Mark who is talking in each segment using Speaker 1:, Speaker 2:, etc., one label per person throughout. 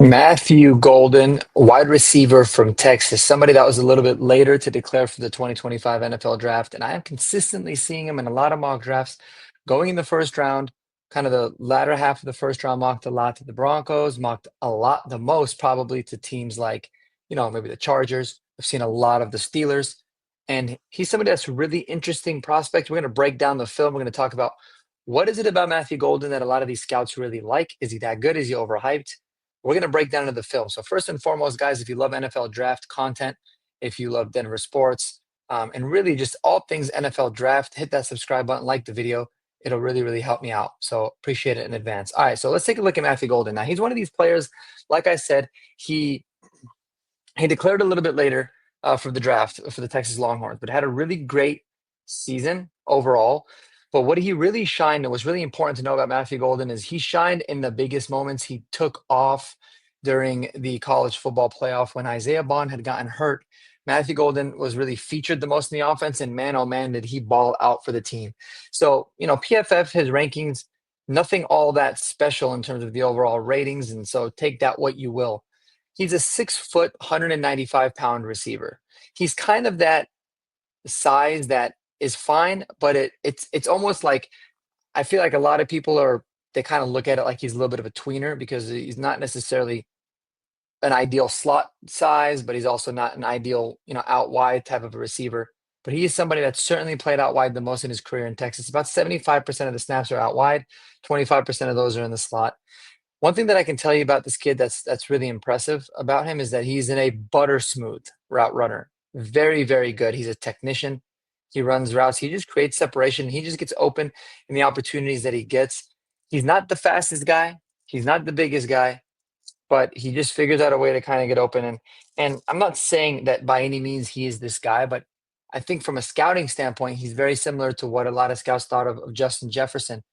Speaker 1: Matthew Golden, wide receiver from Texas, somebody that was a little bit later to declare for the 2025 NFL draft. And I am consistently seeing him in a lot of mock drafts going in the first round, kind of the latter half of the first round, mocked a lot to the Broncos, mocked a lot, the most probably to teams like, maybe the Chargers. I've seen a lot of the Steelers. And he's somebody that's a really interesting prospect. We're going to break down the film. We're going to talk about what is it about Matthew Golden that a lot of these scouts really like? Is he that good? Is he overhyped? We're going to break down into the film. So first and foremost, guys, if you love NFL draft content, if you love Denver sports, and really just all things NFL draft, hit that subscribe button, like the video. It'll really, really help me out. So appreciate it in advance. All right, so let's take a look at Matthew Golden. Now, he's one of these players, like I said, he declared a little bit later for the draft for the Texas Longhorns, but had a really great season overall. But what he really shined and was really important to know about Matthew Golden is he shined in the biggest moments. He took off during the college football playoff when Isaiah Bond had gotten hurt. Matthew Golden was really featured the most in the offense, and man, oh man, did he ball out for the team. So, PFF, his rankings, nothing all that special in terms of the overall ratings. And so take that what you will. He's a 6 foot, 195-pound receiver. He's kind of that size that is fine, but it's almost like I feel like a lot of people they kind of look at it like he's a little bit of a tweener because he's not necessarily an ideal slot size, but he's also not an ideal, out wide type of a receiver. But he is somebody that's certainly played out wide the most in his career in Texas. About 75% of the snaps are out wide, 25% of those are in the slot. One thing that I can tell you about this kid that's really impressive about him is that he's in a butter smooth route runner. Very, very good. He's a technician. He runs routes. He just creates separation. He just gets open in the opportunities that he gets. He's not the fastest guy. He's not the biggest guy, but he just figures out a way to kind of get open. And I'm not saying that by any means he is this guy, but I think from a scouting standpoint, he's very similar to what a lot of scouts thought of Justin Jefferson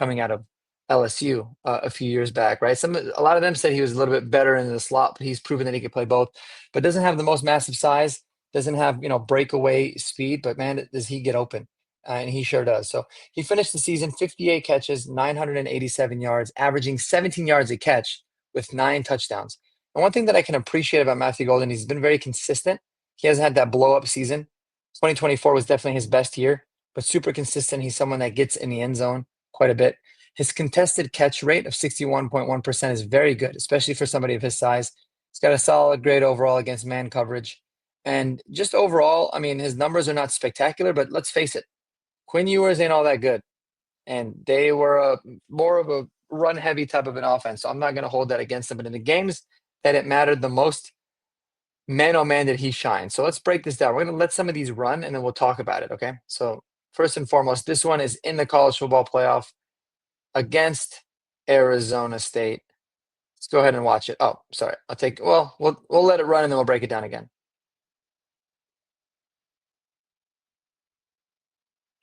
Speaker 1: coming out of LSU a few years back, right? A lot of them said he was a little bit better in the slot, but he's proven that he could play both. But doesn't have the most massive size, doesn't have breakaway speed, but man, does he get open? And he sure does. So he finished the season 58 catches, 987 yards, averaging 17 yards a catch with 9 touchdowns. And one thing that I can appreciate about Matthew Golden, he's been very consistent. He hasn't had that blow up season. 2024 was definitely his best year, but super consistent. He's someone that gets in the end zone quite a bit. His contested catch rate of 61.1% is very good, especially for somebody of his size. He's got a solid grade overall against man coverage. And just overall, I mean, his numbers are not spectacular, but let's face it, Quinn Ewers ain't all that good. And they were more of a run-heavy type of an offense. So I'm not going to hold that against him. But in the games that it mattered the most, man, oh man, did he shine. So let's break this down. We're going to let some of these run, and then we'll talk about it, okay? So first and foremost, this one is in the college football playoff against Arizona State. Let's go ahead and watch it. Oh, sorry. We'll let it run and then we'll break it down again.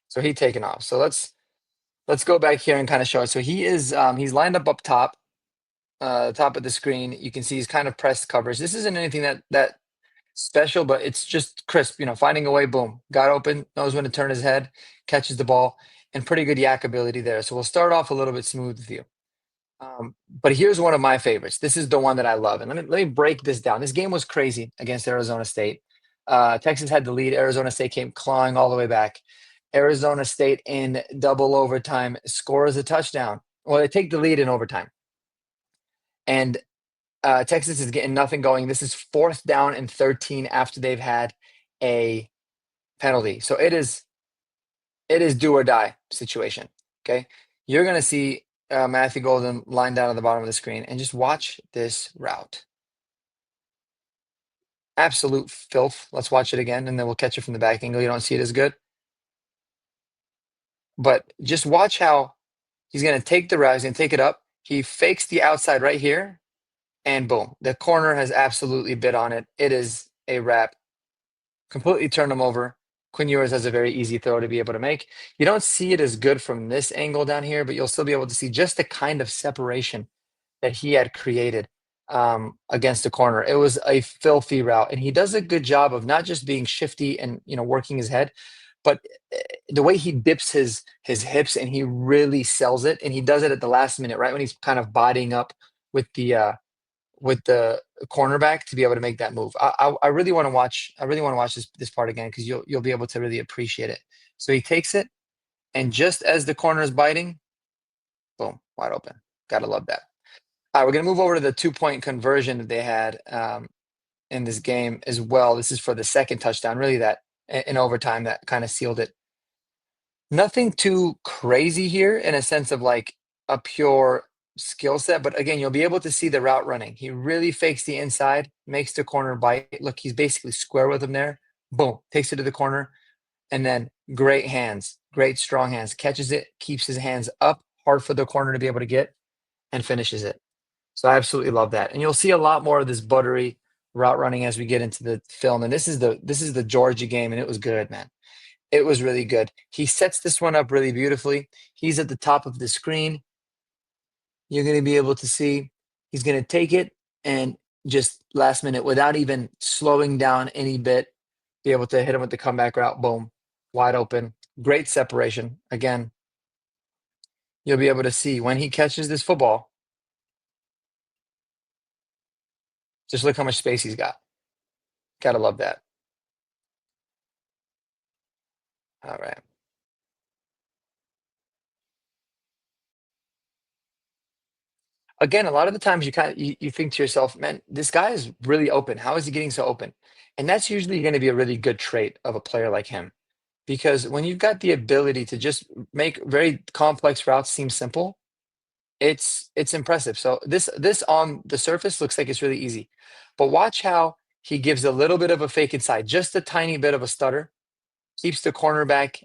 Speaker 1: So he taken off. So let's go back here and kind of show it. So he's lined up top, top of the screen. You can see he's kind of pressed coverage. This isn't anything that special, but it's just crisp, finding a way, boom, got open, knows when to turn his head, catches the ball, and pretty good yak ability there. So we'll start off a little bit smooth with you. But here's one of my favorites. This is the one that I love. And let me break this down. This game was crazy against Arizona State. Texas had the lead. Arizona State came clawing all the way back. Arizona State in double overtime scores a touchdown. Well, they take the lead in overtime. And Texas is getting nothing going. This is 4th down and 13 after they've had a penalty. So it is do or die situation. Okay. You're going to see Matthew Golden lined down at the bottom of the screen and just watch this route. Absolute filth. Let's watch it again and then we'll catch it from the back angle. You don't see it as good. But just watch how he's going to take the route. He's going to take it up. He fakes the outside right here. And boom, the corner has absolutely bit on it. It is a wrap. Completely turned him over. Quinn Ewers has a very easy throw to be able to make. You don't see it as good from this angle down here, but you'll still be able to see just the kind of separation that he had created against the corner. It was a filthy route, and he does a good job of not just being shifty and working his head, but the way he dips his hips and he really sells it, and he does it at the last minute, right when he's kind of bodying up with the with the cornerback to be able to make that move. I really want to watch. I really want to watch this part again because you'll be able to really appreciate it. So he takes it, and just as the corner is biting, boom, wide open. Gotta love that. All right, we're gonna move over to the 2-point conversion that they had in this game as well. This is for the second touchdown, really that in overtime that kind of sealed it. Nothing too crazy here in a sense of like a pure skill set, but again, you'll be able to see the route running. He really fakes the inside, makes the corner bite. Look, he's basically square with him there. Boom, takes it to the corner, and then great hands, great strong hands. Catches it, keeps his hands up, hard for the corner to be able to get, and finishes it. So I absolutely love that. And you'll see a lot more of this buttery route running as we get into the film. And this is the Georgia game, and it was good, man. It was really good. He sets this one up really beautifully. He's at the top of the screen. You're going to be able to see he's going to take it and just last minute without even slowing down any bit, be able to hit him with the comeback route. Boom, wide open. Great separation. Again, you'll be able to see when he catches this football, just look how much space he's got. Gotta love that. All right. Again, a lot of the times you think to yourself, man, this guy is really open. How is he getting so open? And that's usually going to be a really good trait of a player like him. Because when you've got the ability to just make very complex routes seem simple, it's impressive. So this on the surface looks like it's really easy. But watch how he gives a little bit of a fake inside, just a tiny bit of a stutter, keeps the cornerback,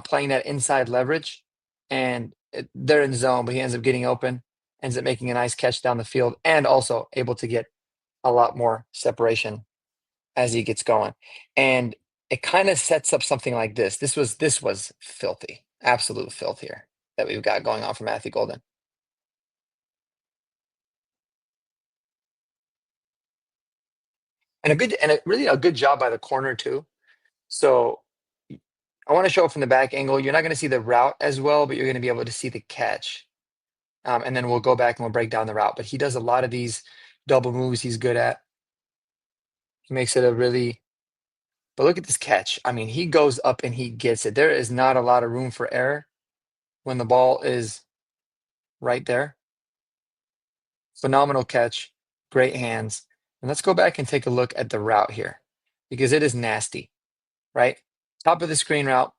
Speaker 1: playing that inside leverage, and they're in zone, but he ends up getting open, ends up making a nice catch down the field, and also able to get a lot more separation as he gets going. And it kind of sets up something like this. This was filthy, absolute filth here that we've got going on for Matthew Golden. And really a good job by the corner too. So I want to show it from the back angle. You're not going to see the route as well, but you're going to be able to see the catch. And then we'll go back and we'll break down the route. But he does a lot of these double moves he's good at. He makes it a really, but look at this catch. I mean, he goes up and he gets it. There is not a lot of room for error when the ball is right there. Phenomenal catch, great hands. And let's go back and take a look at the route here because it is nasty, right? Top of the screen route,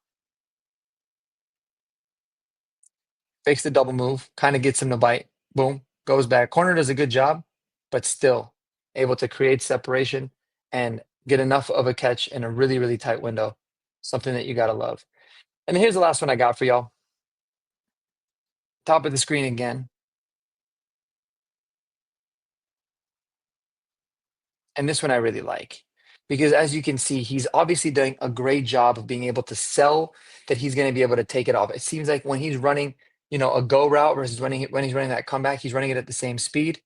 Speaker 1: fakes the double move, kind of gets him to bite. Boom, goes back. Corner does a good job, but still able to create separation and get enough of a catch in a really, really tight window. Something that you got to love. And here's the last one I got for y'all. Top of the screen again. And this one I really like because as you can see, he's obviously doing a great job of being able to sell that he's going to be able to take it off. It seems like when he's running, a go route versus when he's running that comeback, he's running it at the same speed.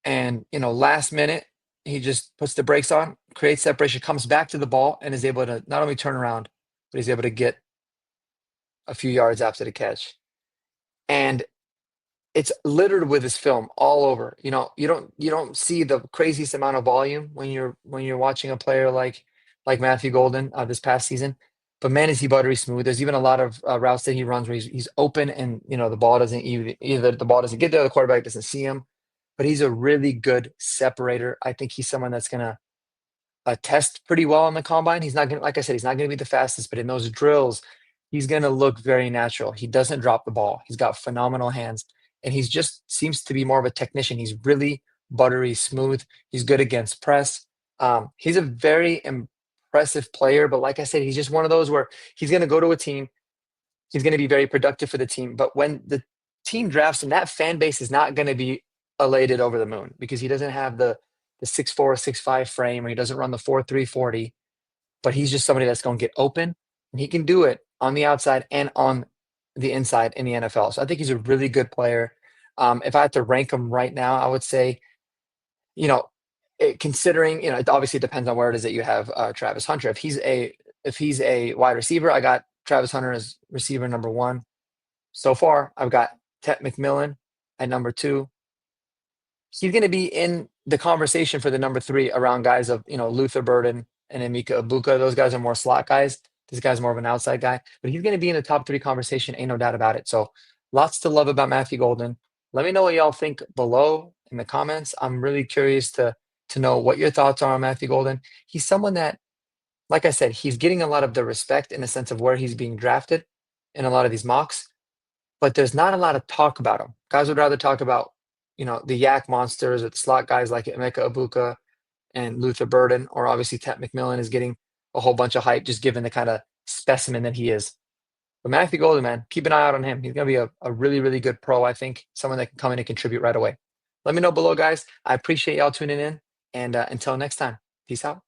Speaker 1: And, last minute, he just puts the brakes on, creates separation, comes back to the ball, and is able to not only turn around, but he's able to get a few yards after the catch. And it's littered with his film all over. You don't see the craziest amount of volume when you're watching a player like Matthew Golden this past season. But man, is he buttery smooth. There's even a lot of routes that he runs where he's open and the ball doesn't either the ball doesn't get there, the quarterback doesn't see him. But he's a really good separator. I think he's someone that's gonna test pretty well on the combine. He's not gonna, like I said, he's not gonna be the fastest, but in those drills, he's gonna look very natural. He doesn't drop the ball. He's got phenomenal hands, and he's just seems to be more of a technician. He's really buttery smooth. He's good against press. He's a very impressive player, but like I said, he's just one of those where he's gonna go to a team. He's gonna be very productive for the team, but when the team drafts him, that fan base is not gonna be elated over the moon because he doesn't have the 6'4", 6'5" frame, or he doesn't run the 4.3 40, but he's just somebody that's going to get open, and he can do it on the outside and on the inside in the NFL. So I think he's a really good player. If I had to rank him right now, I would say, you know, considering, it obviously depends on where it is that you have Travis Hunter. If he's a wide receiver, I got Travis Hunter as receiver number one. So far, I've got Tet McMillan at number two, he's going to be in the conversation for the number three around guys of, Luther Burden and Emeka Ibuka. Those guys are more slot guys. This guy's more of an outside guy, but he's going to be in the top three conversation. Ain't no doubt about it. So lots to love about Matthew Golden. Let me know what y'all think below in the comments. I'm really curious to know what your thoughts are on Matthew Golden. He's someone that, like I said, he's getting a lot of the respect in the sense of where he's being drafted in a lot of these mocks, but there's not a lot of talk about him. Guys would rather talk about, the yak monsters or the slot guys like Emeka Ibuka and Luther Burden, or obviously Ted McMillan is getting a whole bunch of hype just given the kind of specimen that he is. But Matthew Golden, man, keep an eye out on him. He's going to be a really, really good pro, I think, someone that can come in and contribute right away. Let me know below, guys. I appreciate y'all tuning in. And until next time, peace out.